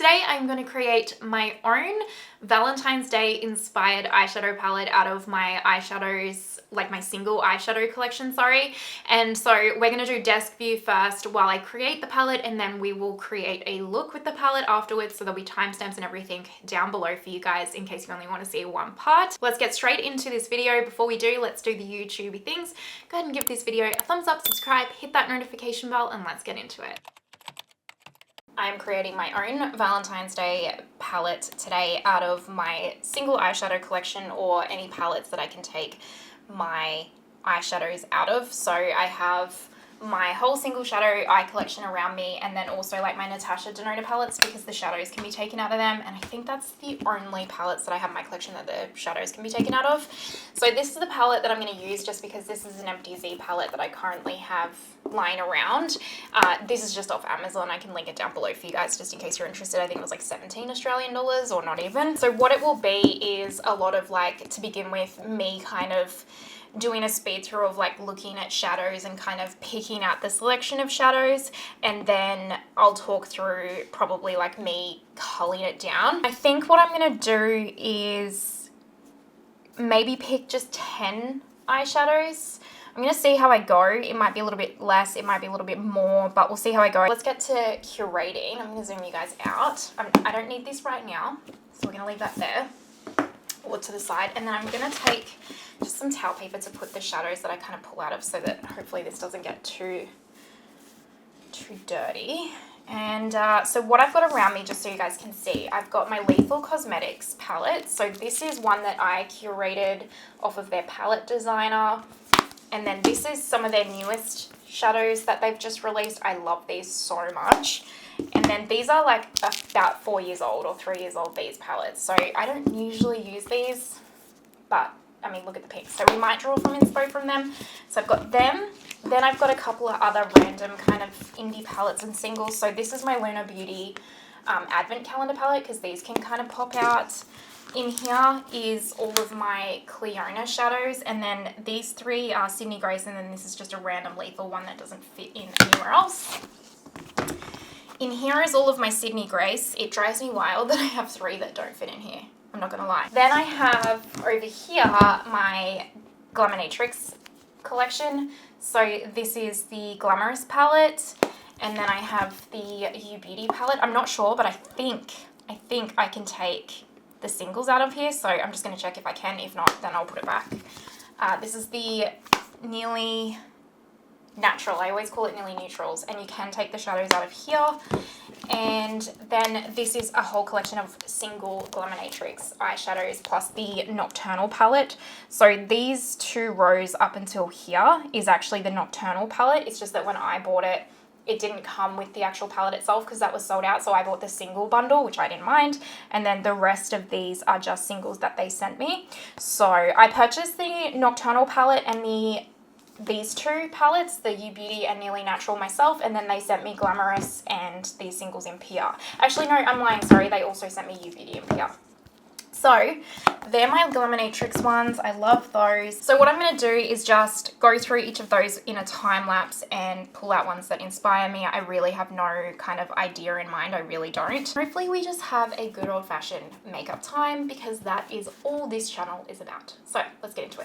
today I'm going to create my own Valentine's Day inspired eyeshadow palette out of my eyeshadows, like my single eyeshadow collection, sorry. And so we're going to do desk view first while I create the palette, and then we will create a look with the palette afterwards. So there'll be timestamps and everything down below for you guys in case you only want to see one part. Let's get straight into this video. Before we do, let's do the YouTubey things. Go ahead and give this video a thumbs up, subscribe, hit that notification bell, and let's get into it. I'm creating my own Valentine's Day palette today out of my single eyeshadow collection, or any palettes that I can take my eyeshadows out of. So I have my whole single shadow eye collection around me, and then also like my Natasha Denona palettes because the shadows can be taken out of them, and I think that's the only palettes that I have in my collection that the shadows can be taken out of. So this is the palette that I'm going to use just because this is an empty Z palette that I currently have lying around. This is just off Amazon. I can link it down below for you guys just in case you're interested. I think it was like 17 Australian dollars or not even. So what it will be is a lot of, like, to begin with, me kind of doing a speed through of like looking at shadows and kind of picking out the selection of shadows, and then I'll talk through probably like me culling it down. I think what I'm gonna do is maybe pick just 10 eyeshadows. I'm gonna see how I go. It might be a little bit less, it might be a little bit more, but we'll see how I go. Let's get to curating. I'm gonna zoom you guys out. I don't need this right now, so we're gonna leave that there or to the side, and then I'm gonna take just some towel paper to put the shadows that I kind of pull out of, so that hopefully this doesn't get too dirty. And so what I've got around me, just so you guys can see, I've got my Lethal Cosmetics palette. So this is one that I curated off of their palette designer, and then this is some of their newest shadows that they've just released. I love these so much. And then these are like about 4 years old or 3 years old, these palettes. So I don't usually use these, but I mean, look at the pink. So we might draw from inspo from them. So I've got them. Then I've got a couple of other random kind of indie palettes and singles. So this is my Mecca Beauty advent calendar palette, because these can kind of pop out. In here is all of my Clionadh shadows, and then these three are Sydney Grace, and then this is just a random Lethal one that doesn't fit in anywhere else. In here is all of my Sydney Grace. It drives me wild that I have 3 that don't fit in here. I'm not gonna lie. Then I have over here my Glaminatrix collection. So this is the Glamorous palette, and then I have the You Beauty palette. I'm not sure, but I think I can take the singles out of here. So I'm just gonna check if I can. If not, then I'll put it back. This is the Nearly Natural. I always call it Nearly Neutrals, and you can take the shadows out of here. And then this is a whole collection of single Glaminatrix eyeshadows plus the Nocturnal palette. So these 2 rows up until here is actually the Nocturnal palette. It's just that when I bought it, it didn't come with the actual palette itself because that was sold out. So I bought the single bundle, which I didn't mind. And then the rest of these are just singles that they sent me. So I purchased the Nocturnal palette and these 2 palettes, the You Beauty and Nearly Natural, myself, and then they sent me Glamorous and these singles in PR. Actually, no, I'm lying, sorry, they also sent me You Beauty in PR. So they're my Glaminatrix ones. I love those. So what I'm going to do is just go through each of those in a time lapse and pull out ones that inspire me. I really have no kind of idea in mind. I really don't. Hopefully we just have a good old-fashioned makeup time, because that is all this channel is about. So let's get into it.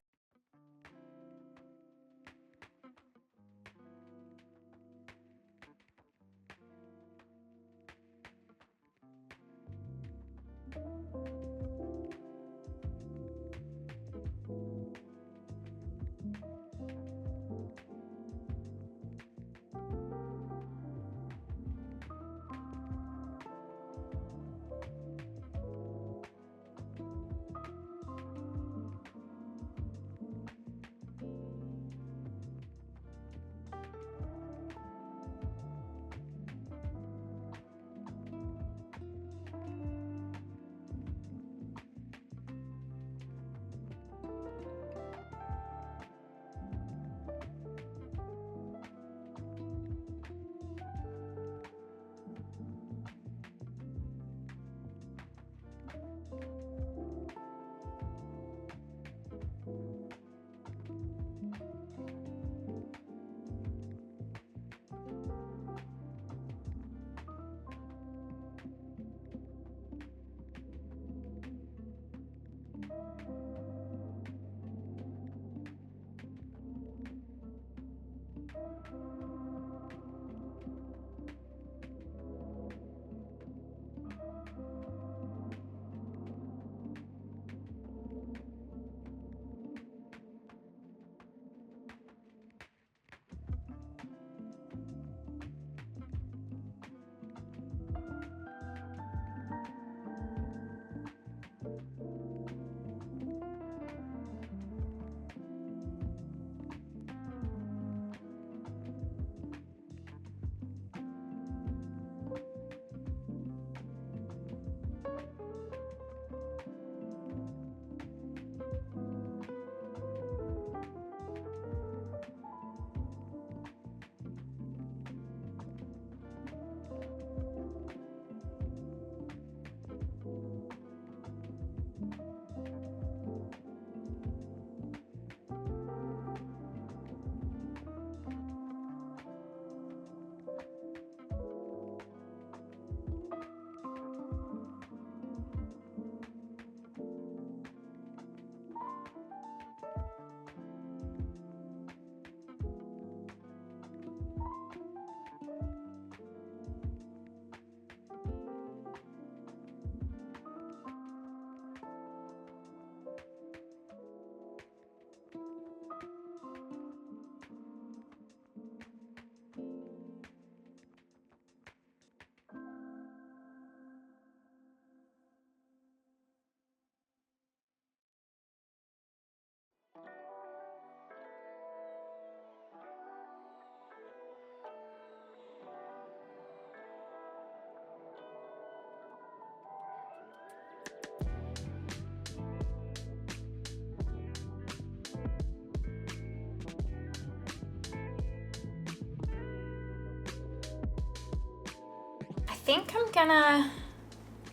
think I'm gonna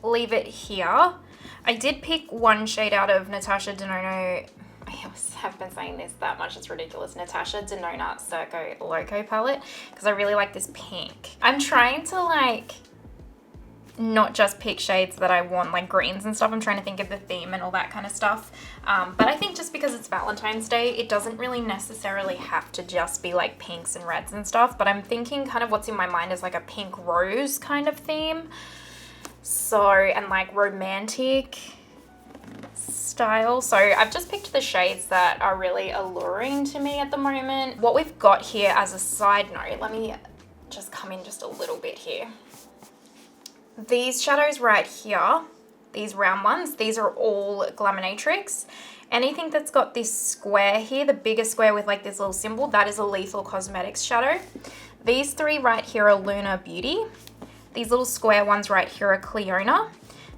leave it here. I did pick one shade out of Natasha Denona. I have been saying this that much, it's ridiculous. Natasha Denona Circo Loco palette, because I really like this pink. I'm trying to like not just pick shades that I want, like greens and stuff. I'm trying to think of the theme and all that kind of stuff. But I think just because it's Valentine's Day, it doesn't really necessarily have to just be like pinks and reds and stuff. But I'm thinking kind of what's in my mind is like a pink rose kind of theme. So, and like romantic style. So I've just picked the shades that are really alluring to me at the moment. What we've got here as a side note, let me just come in just a little bit here. These shadows right here, these round ones, these are all Glaminatrix. Anything that's got this square here, the bigger square with like this little symbol, that is a Lethal Cosmetics shadow. These three right here are Mecca Beauty. These little square ones right here are Clionadh.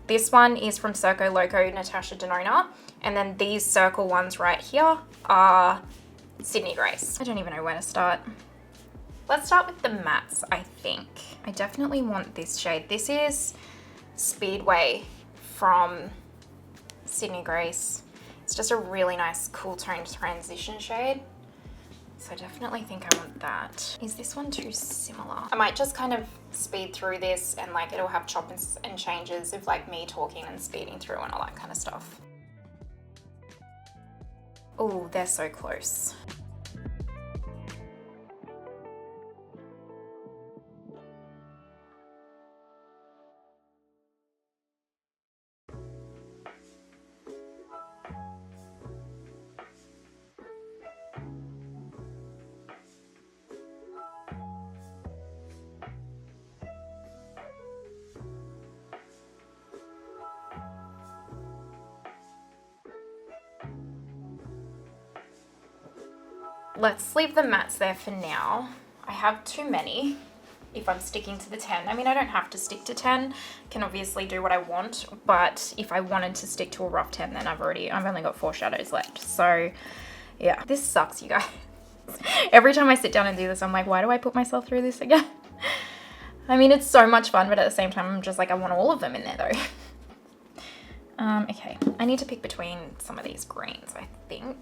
This one is from Circo, Loco, Natasha Denona. And then these circle ones right here are Sydney Grace. I don't even know where to start. Let's start with the mattes, I think. I definitely want this shade. This is Speedway from Sydney Grace. It's just a really nice cool tone transition shade. So I definitely think I want that. Is this one too similar? I might just kind of speed through this and like it'll have chops and changes of like me talking and speeding through and all that kind of stuff. Oh, they're so close. Let's leave the mattes there for now. I have too many if I'm sticking to the 10. I mean, I don't have to stick to 10. I can obviously do what I want, but if I wanted to stick to a rough 10, then I've only got 4 shadows left. So yeah, this sucks, you guys. Every time I sit down and do this, I'm like, why do I put myself through this again? I mean, it's so much fun, but at the same time, I'm just like, I want all of them in there though. Okay, I need to pick between some of these greens, I think.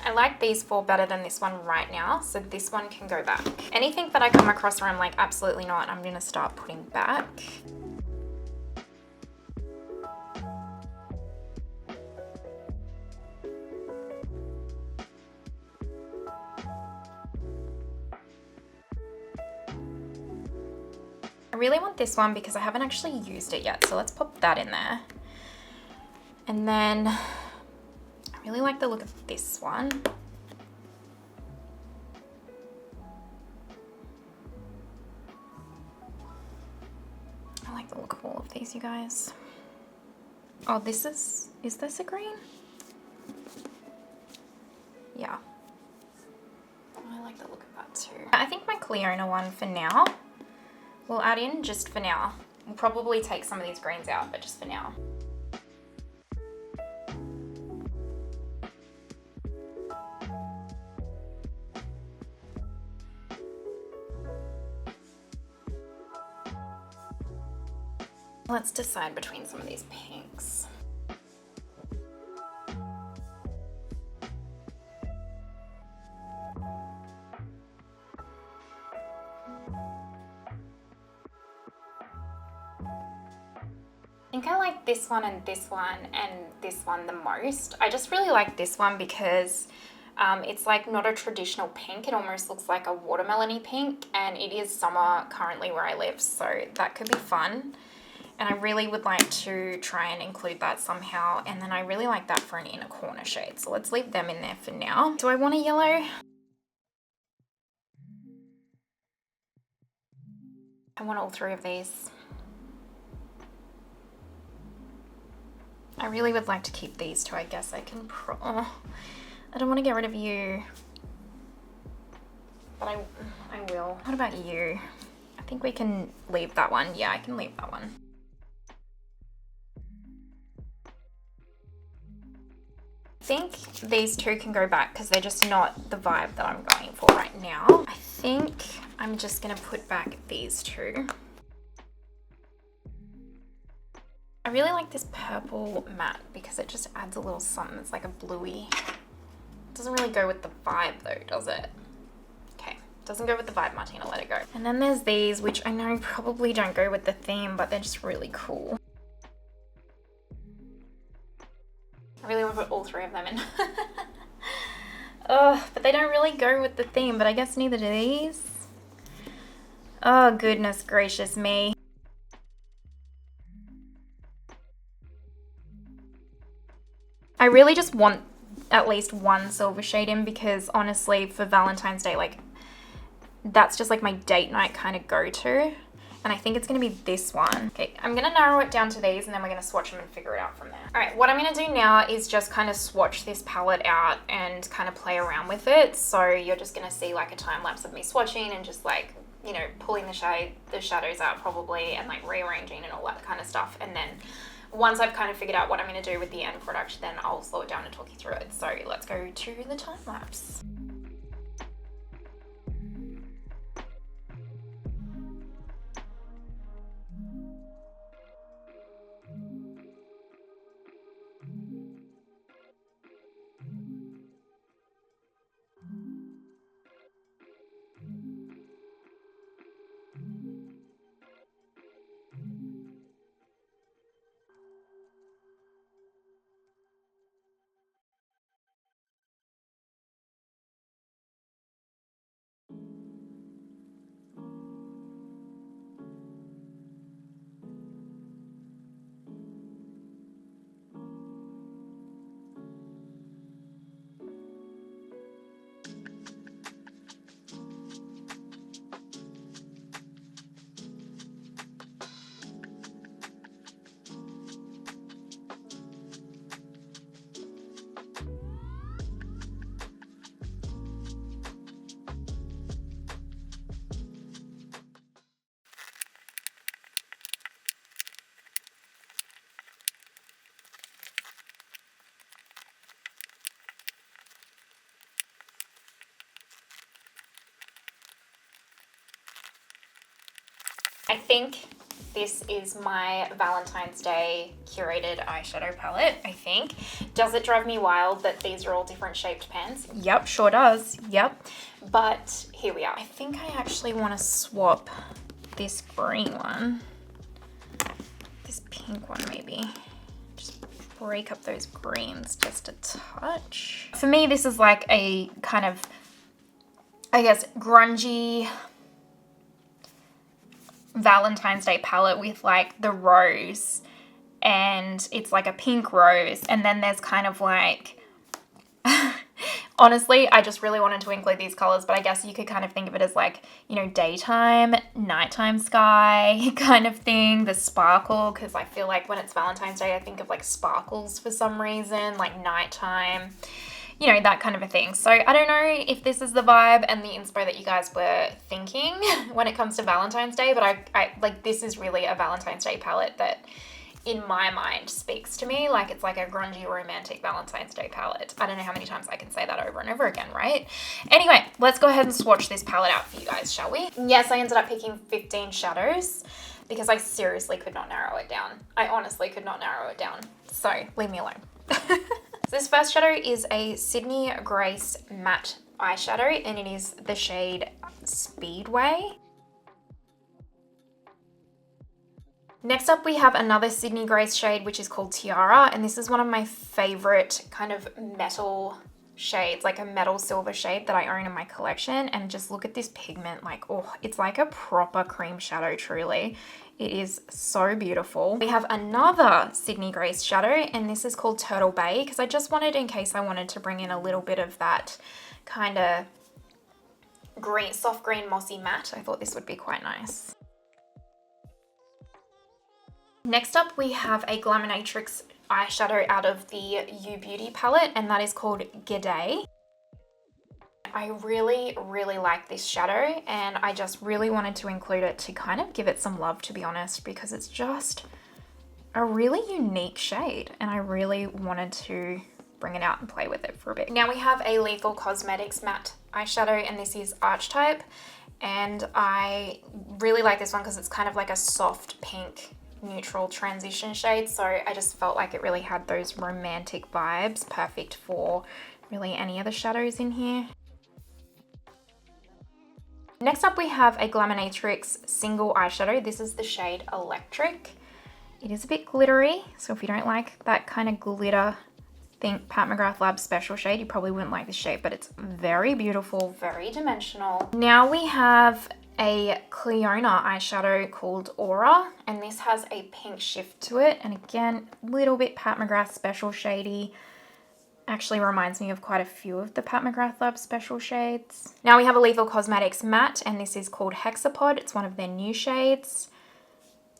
I like these 4 better than this one right now, so this one can go back. Anything that I come across where I'm like, absolutely not, I'm gonna start putting back. I really want this one because I haven't actually used it yet, so let's pop that in there. And then I really like the look of this one. I like the look of all of these, you guys. Oh, is this a green? Yeah. I like the look of that too. I think my Clionadh one for now, we'll add in just for now. We'll probably take some of these greens out, but just for now. Let's decide between some of these pinks. I think I like this one and this one the most. I just really like this one because it's like not a traditional pink. It almost looks like a watermelon-y pink, and it is summer currently where I live, so that could be fun. And I really would like to try and include that somehow. And then I really like that for an inner corner shade. So let's leave them in there for now. Do I want a yellow? I want all 3 of these. I really would like to keep these 2. I guess I can I don't want to get rid of you. But I will. What about you? I think we can leave that one. Yeah, I can leave that one. I think these two can go back because they're just not the vibe that I'm going for right now. I think I'm just gonna put back these two. I really like this purple matte because it just adds a little something that's like a bluey. It doesn't really go with the vibe though, does it? Okay, doesn't go with the vibe, Martina, let it go. And then there's these, which I know probably don't go with the theme, but they're just really cool. I really want to put all three of them in. Oh, but they don't really go with the theme, but I guess neither do these. Oh, goodness gracious me. I really just want at least one silver shade in because honestly for Valentine's Day, like that's just like my date night kind of go-to. And I think it's gonna be this one. Okay, I'm gonna narrow it down to these and then we're gonna swatch them and figure it out from there. All right, what I'm gonna do now is just kind of swatch this palette out and kind of play around with it. So you're just gonna see like a time lapse of me swatching and just like, you know, pulling the shadows out probably and like rearranging and all that kind of stuff. And then once I've kind of figured out what I'm gonna do with the end product, then I'll slow it down and talk you through it. So let's go to the time lapse. I think this is my Valentine's Day curated eyeshadow palette, I think. Does it drive me wild that these are all different shaped pens? Yep, sure does, yep. But here we are. I think I actually want to swap this green one, this pink one maybe. Just break up those greens just a touch. For me, this is like a kind of, I guess, grungy Valentine's Day palette with like the rose, and it's like a pink rose, and then there's kind of like honestly I just really wanted to include these colors, but I guess you could kind of think of it as like, you know, daytime, nighttime sky kind of thing. The sparkle, because I feel like when it's Valentine's Day I think of like sparkles for some reason, like nighttime, you know, that kind of a thing. So I don't know if this is the vibe and the inspo that you guys were thinking when it comes to Valentine's Day, but I like, this is really a Valentine's Day palette that in my mind speaks to me. Like it's like a grungy romantic Valentine's Day palette. I don't know how many times I can say that over and over again, right? Anyway, let's go ahead and swatch this palette out for you guys, shall we? Yes, I ended up picking 15 shadows because I seriously could not narrow it down. I honestly could not narrow it down. So leave me alone. So this first shadow is a Sydney Grace matte eyeshadow and it is the shade Speedway. Next up we have another Sydney Grace shade which is called Tiara, and this is one of my favorite kind of metal shades, like a metal silver shade that I own in my collection. And just look at this pigment, like, oh, it's like a proper cream shadow, truly. It is so beautiful. We have another Sydney Grace shadow and this is called Turtle Bay, because I just wanted, in case I wanted to bring in a little bit of that kind of green, soft green mossy matte, I thought this would be quite nice. Next up we have a Glaminatrix eyeshadow out of the You Beauty palette, and that is called G'day. I really, really like this shadow and I just really wanted to include it to kind of give it some love, to be honest, because it's just a really unique shade and I really wanted to bring it out and play with it for a bit. Now we have a Lethal Cosmetics matte eyeshadow, and this is Archetype. And I really like this one because it's kind of like a soft pink neutral transition shade. So I just felt like it really had those romantic vibes, perfect for really any of the shadows in here. Next up we have a Glaminatrix single eyeshadow. This is the shade Electric. It is a bit glittery, so if you don't like that kind of glitter, think Pat McGrath Labs Special shade, you probably wouldn't like this shade, but it's very beautiful, very dimensional. Now we have a Clionadh eyeshadow called Aura, and this has a pink shift to it, and again, a little bit Pat McGrath Special shady. Actually reminds me of quite a few of the Pat McGrath Labs Special shades. Now we have a Lethal Cosmetics matte, and this is called Hexapod. It's one of their new shades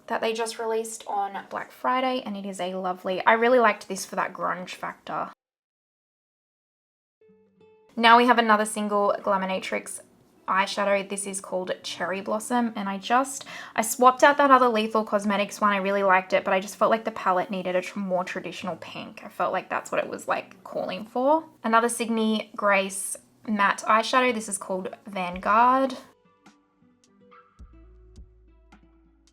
that they just released on Black Friday, and it is a lovely, I really liked this for that grunge factor. Now we have another single Glaminatrix eyeshadow. This is called Cherry Blossom, and I swapped out that other Lethal Cosmetics one. I really liked it, but I just felt like the palette needed a more traditional pink. I felt like that's what it was like calling for. Another Sydney Grace matte eyeshadow. This is called Vanguard.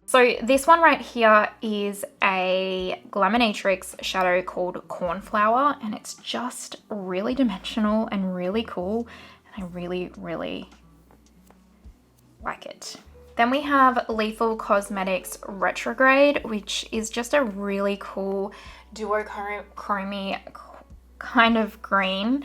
So this one right here is a Glaminatrix shadow called Cornflower, and it's just really dimensional and really cool, and I really, really like it. Then we have Lethal Cosmetics Retrograde, which is just a really cool duochromy kind of green,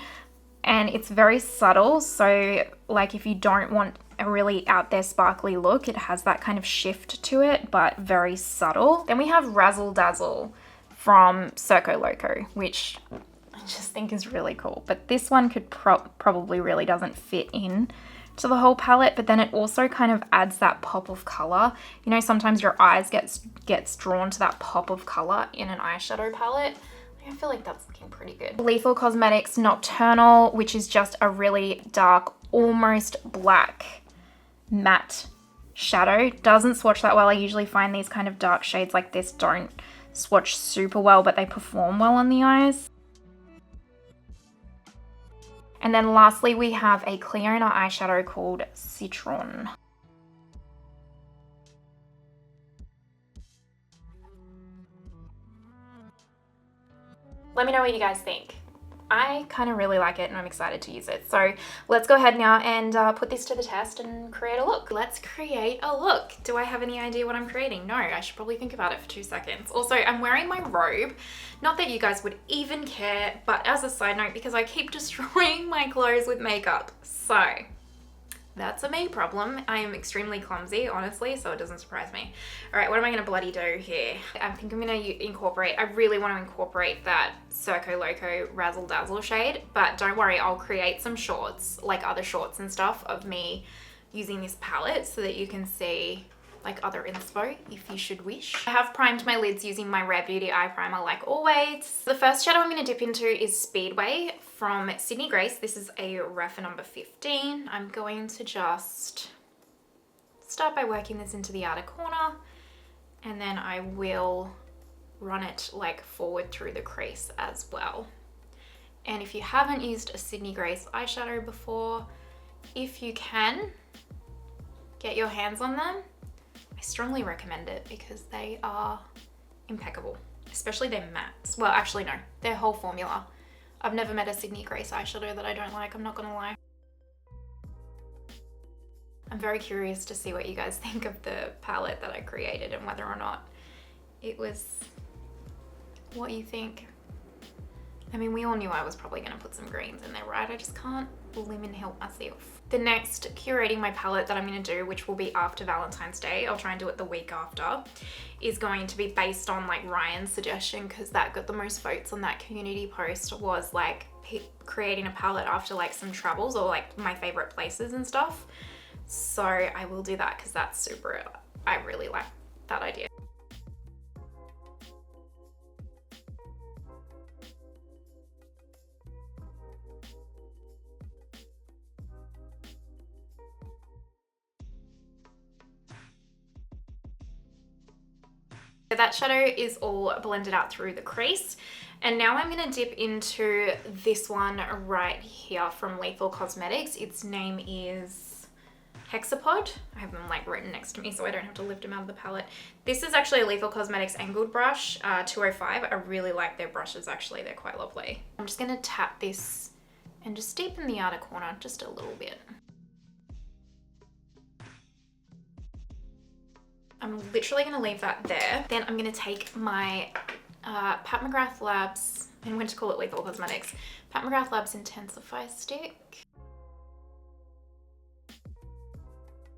and it's very subtle. So like if you don't want a really out there sparkly look, it has that kind of shift to it, but very subtle. Then we have Razzle Dazzle from Circo Loco, which I just think is really cool. But this one could probably really doesn't fit in to the whole palette, but then it also kind of adds that pop of color. You know, sometimes your eyes gets drawn to that pop of color in an eyeshadow palette. I feel like that's looking pretty good. Lethal Cosmetics Nocturnal, which is just a really dark, almost black matte shadow. Doesn't swatch that well. I usually find these kind of dark shades like this don't swatch super well, but they perform well on the eyes. And then lastly, we have a Clionadh eyeshadow called Citron. Let me know what you guys think. I kind of really like it and I'm excited to use it. So let's go ahead now and put this to the test and create a look. Let's create a look. Do I have any idea what I'm creating? No, I should probably think about it for 2 seconds. Also, I'm wearing my robe. Not that you guys would even care, but as a side note, because I keep destroying my clothes with makeup. So that's a me problem. I am extremely clumsy, honestly, so it doesn't surprise me. All right, what am I gonna bloody do here? I think I'm gonna incorporate, I really wanna incorporate that Circo Loco Razzle Dazzle shade, but don't worry, I'll create some shorts, like other shorts and stuff of me using this palette so that you can see like other inspo if you should wish. I have primed my lids using my Rare Beauty eye primer like always. The first shadow I'm going to dip into is Speedway from Sydney Grace. This is a Refer number 15. I'm going to just start by working this into the outer corner, and then I will run it like forward through the crease as well. And if you haven't used a Sydney Grace eyeshadow before, if you can get your hands on them, I strongly recommend it because they are impeccable, especially their mattes. Well, actually no, their whole formula. I've never met a Sydney Grace eyeshadow that I don't like, I'm not gonna lie. I'm very curious to see what you guys think of the palette that I created and whether or not it was what you think. I mean, we all knew I was probably gonna put some greens in there, right? I just can't limit help myself. The next curating my palette that I'm gonna do, which will be after Valentine's Day, I'll try and do it the week after, is going to be based on like Ryan's suggestion, because that got the most votes on that community post, was like creating a palette after like some travels or like my favorite places and stuff. So I will do that because that's super, I really like that idea. So that shadow is all blended out through the crease. And now I'm going to dip into this one right here from Lethal Cosmetics. Its name is Hexapod. I have them like written next to me so I don't have to lift them out of the palette. This is actually a Lethal Cosmetics angled brush, 205. I really like their brushes actually, they're quite lovely. I'm just going to tap this and just deepen the outer corner just a little bit. I'm literally going to leave that there. Then I'm going to take my Pat McGrath Labs, I'm going to call it Lethal Cosmetics, Pat McGrath Labs Intensify Stick.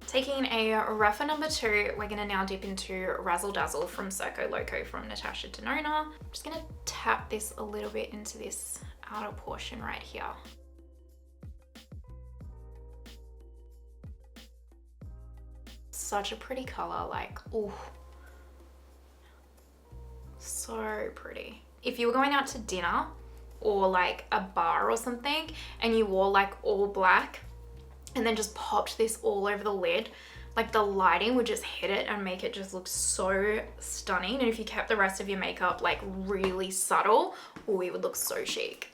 Taking a rougher number 2, we're going to now dip into Razzle Dazzle from Circo Loco from Natasha Denona. I'm just going to tap this a little bit into this outer portion right here. Such a pretty color, like, ooh, so pretty. If you were going out to dinner or like a bar or something and you wore like all black and then just popped this all over the lid, like the lighting would just hit it and make it just look so stunning. And if you kept the rest of your makeup like really subtle, oh, it would look so chic.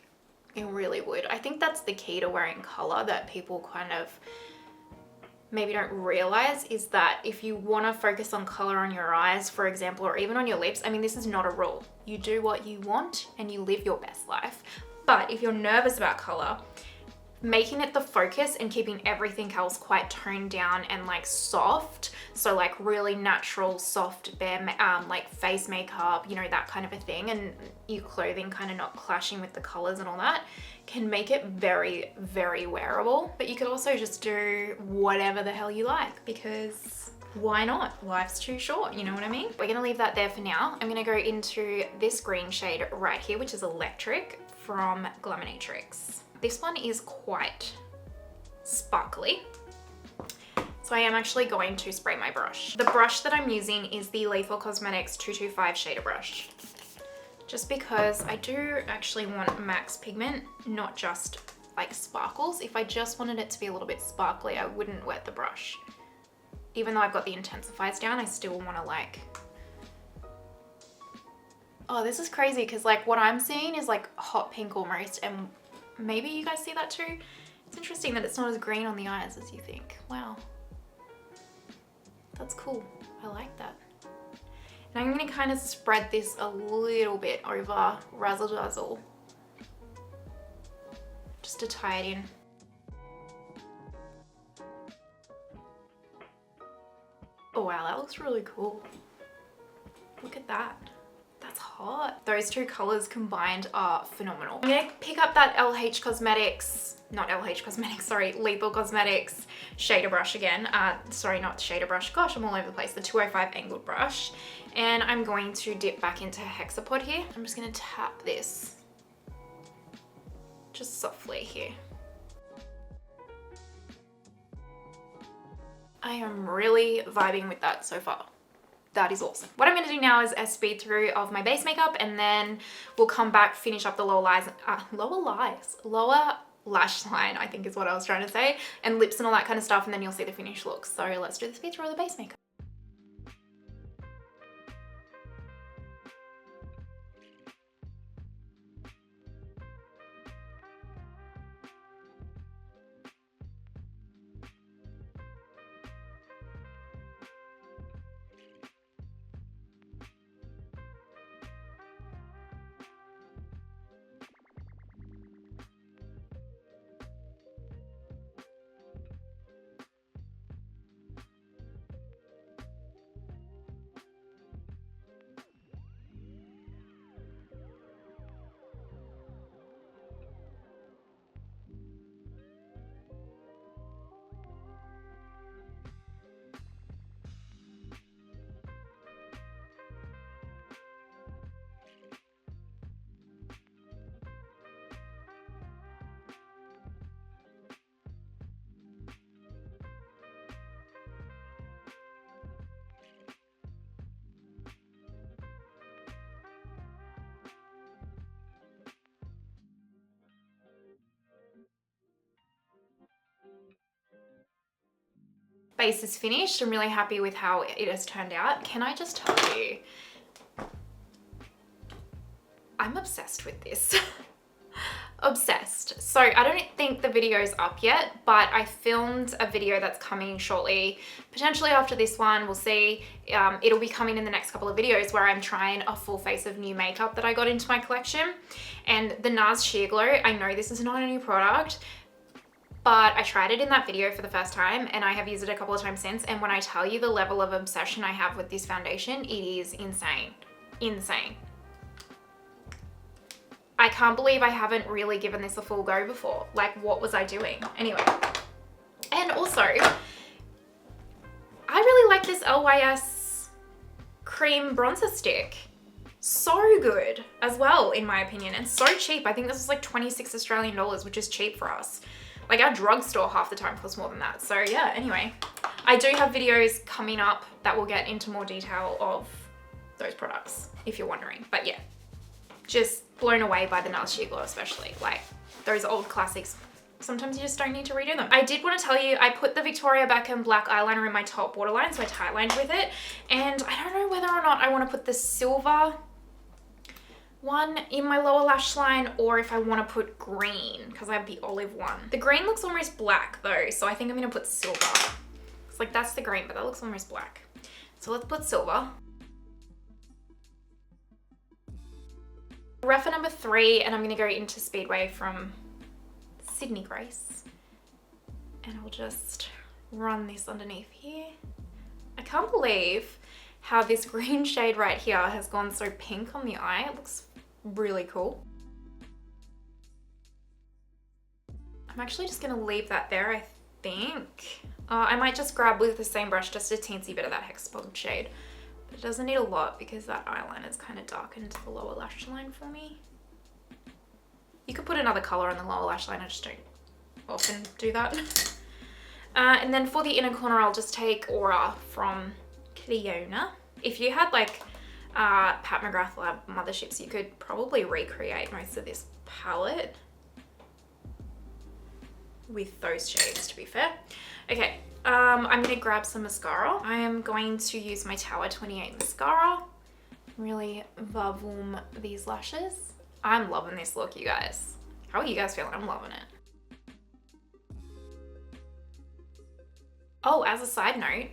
It really would. I think that's the key to wearing color that people kind of maybe don't realize, is that if you want to focus on color on your eyes, for example, or even on your lips, I mean, this is not a rule. You do what you want and you live your best life. But if you're nervous about color, making it the focus and keeping everything else quite toned down and like soft, so like really natural, soft, bare, like face makeup, you know, that kind of a thing, and your clothing kind of not clashing with the colors and all that, can make it very, very wearable. But you could also just do whatever the hell you like, because why not? Life's too short, you know what I mean? We're gonna leave that there for now. I'm gonna go into this green shade right here, which is Electric from Glaminatrix. This one is quite sparkly, so I am actually going to spray my brush. The brush that I'm using is the Lethal Cosmetics 225 shader brush, just because I do actually want max pigment, not just like sparkles. If I just wanted it to be a little bit sparkly, I wouldn't wet the brush. Even though I've got the intensifiers down, I still want to like, oh, this is crazy because like what I'm seeing is like hot pink almost, and maybe you guys see that too. It's interesting that it's not as green on the eyes as you think. Wow, that's cool. I like that. And I'm going to kind of spread this a little bit over Razzle Dazzle just to tie it in. Oh wow, that looks really cool. Look at that. That's hot. Those two colors combined are phenomenal. I'm gonna pick up that LH Cosmetics, not LH Cosmetics, sorry, Lethal Cosmetics shader brush again. Sorry, not shader brush. Gosh, I'm all over the place. The 205 angled brush. And I'm going to dip back into Hexapod here. I'm just gonna tap this just softly here. I am really vibing with that so far. That is awesome. What I'm going to do now is a speed through of my base makeup, and then we'll come back, finish up the lower lash line, I think is what I was trying to say, and lips and all that kind of stuff, and then you'll see the finished look. So let's do the speed through of the base makeup. Base is finished. I'm really happy with how it has turned out. Can I just tell you, I'm obsessed with this. Obsessed. So I don't think the video's up yet, but I filmed a video that's coming shortly, potentially after this one, we'll see. It'll be coming in the next couple of videos where I'm trying a full face of new makeup that I got into my collection. And the NARS Sheer Glow, I know this is not a new product, but I tried it in that video for the first time and I have used it a couple of times since. And when I tell you the level of obsession I have with this foundation, it is insane. Insane. I can't believe I haven't really given this a full go before. Like, what was I doing? Anyway. And also, I really like this LYS cream bronzer stick. So good as well, in my opinion, and so cheap. I think this was like 26 Australian dollars, which is cheap for us. Like, our drugstore half the time costs more than that. So yeah, anyway, I do have videos coming up that will get into more detail of those products, if you're wondering. But yeah, just blown away by the NARS Sheer Glow especially. Like, those old classics, sometimes you just don't need to redo them. I did want to tell you, I put the Victoria Beckham black eyeliner in my top waterline, so I tightlined with it. And I don't know whether or not I want to put the silver one in my lower lash line or if I want to put green, because I have the olive one. The green looks almost black though, so I think I'm going to put silver. It's like, that's the green, but that looks almost black. So let's put silver. Refer number 3, and I'm going to go into Speedway from Sydney Grace. And I'll just run this underneath here. I can't believe how this green shade right here has gone so pink on the eye. It looks really cool. I'm actually just going to leave that there, I think. I might just grab with the same brush just a teensy bit of that Hexapod shade. But it doesn't need a lot because that eyeliner is kind of darkened to the lower lash line for me. You could put another color on the lower lash line, I just don't often do that. And then for the inner corner, I'll just take Aura from Clionadh. If you had like Pat McGrath Lab motherships, you could probably recreate most of this palette with those shades, to be fair. Okay, I'm gonna grab some mascara. I am going to use my Tower 28 mascara. Really vavoom these lashes. I'm loving this look, you guys. How are you guys feeling? I'm loving it. Oh, as a side note,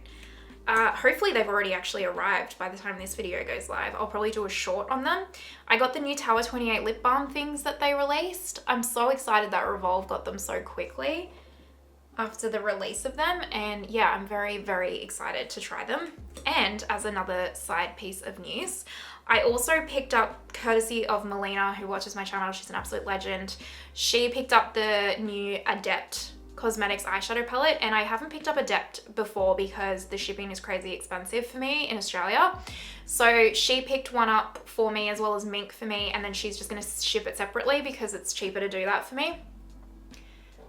hopefully they've already actually arrived by the time this video goes live. I'll probably do a short on them. I got the new Tower 28 lip balm things that they released. I'm so excited that Revolve got them so quickly after the release of them, and yeah, I'm very, very excited to try them. And as another side piece of news, I also picked up, courtesy of Melina, who watches my channel, she's an absolute legend, she picked up the new Adept Cosmetics eyeshadow palette, and I haven't picked up Adept before because the shipping is crazy expensive for me in Australia. So she picked one up for me as well as Mink for me, and then she's just going to ship it separately because it's cheaper to do that for me.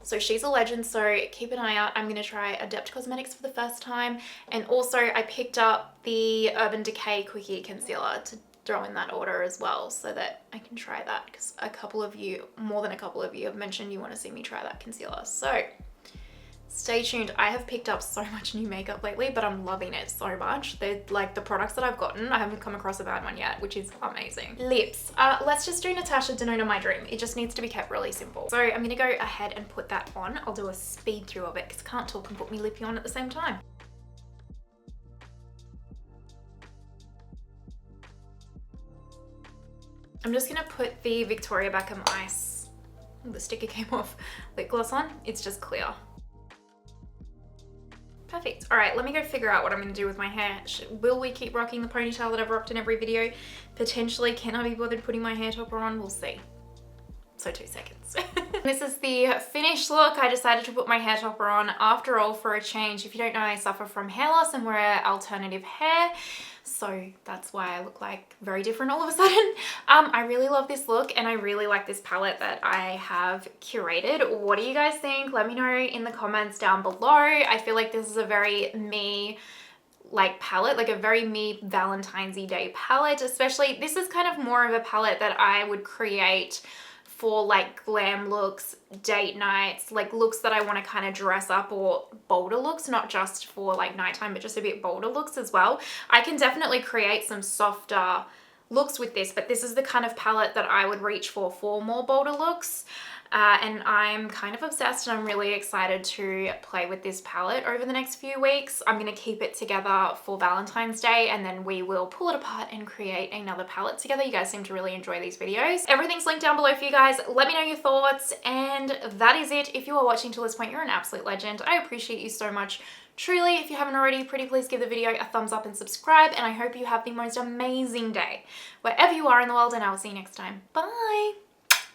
So she's a legend, so keep an eye out. I'm going to try Adept Cosmetics for the first time. And also I picked up the Urban Decay Quickie Concealer to throw in that order as well so that I can try that, because a couple of you, more than a couple of you, have mentioned you want to see me try that concealer. So stay tuned. I have picked up so much new makeup lately, but I'm loving it so much. They're like, the products that I've gotten, I haven't come across a bad one yet, which is amazing. Lips. Let's just do Natasha Denona My Dream. It just needs to be kept really simple. So I'm gonna go ahead and put that on. I'll do a speed through of it because I can't talk and put me lippy on at the same time. I'm just gonna put the Victoria Beckham Ice, the sticker came off, lip gloss on. It's just clear. Perfect. All right, let me go figure out what I'm gonna do with my hair. Will we keep rocking the ponytail that I've rocked in every video? Potentially. Can I be bothered putting my hair topper on? We'll see. So 2 seconds. This is the finished look. I decided to put my hair topper on after all for a change. If you don't know, I suffer from hair loss and wear alternative hair. So that's why I look like very different all of a sudden. I really love this look and I really like this palette that I have curated. What do you guys think? Let me know in the comments down below. I feel like this is a very me like palette, like a very me Valentine's Day palette, especially this is kind of more of a palette that I would create for like glam looks, date nights, like looks that I want to kind of dress up, or bolder looks, not just for like nighttime, but just a bit bolder looks as well. I can definitely create some softer looks with this, but this is the kind of palette that I would reach for more bolder looks. And I'm kind of obsessed, and I'm really excited to play with this palette over the next few weeks. I'm going to keep it together for Valentine's Day, and then we will pull it apart and create another palette together. You guys seem to really enjoy these videos. Everything's linked down below for you guys. Let me know your thoughts, and that is it. If you are watching till this point, you're an absolute legend. I appreciate you so much. Truly, if you haven't already, pretty please give the video a thumbs up and subscribe, and I hope you have the most amazing day wherever you are in the world, and I will see you next time. Bye!